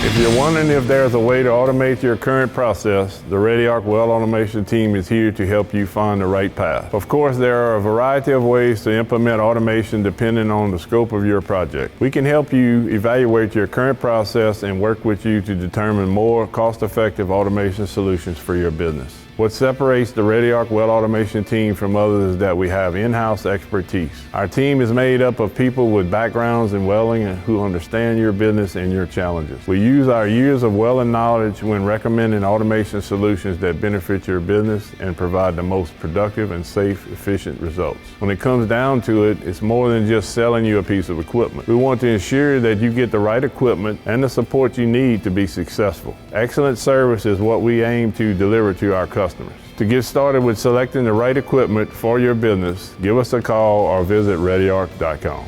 If you're wondering if there's a way to automate your current process, the Red-D-Arc Weld Automation team is here to help you find the right path. Of course, there are a variety of ways to implement automation depending on the scope of your project. We can help you evaluate your current process and work with you to determine more cost-effective automation solutions for your business. What separates the Red-D-Arc Weld Automation team from others is that we have in-house expertise. Our team is made up of people with backgrounds in welding and who understand your business and your challenges. We use our years of welding knowledge when recommending automation solutions that benefit your business and provide the most productive and safe, efficient results. When it comes down to it, it's more than just selling you a piece of equipment. We want to ensure that you get the right equipment and the support you need to be successful. Excellent service is what we aim to deliver to our customers. To get started with selecting the right equipment for your business, give us a call or visit reddarc.com.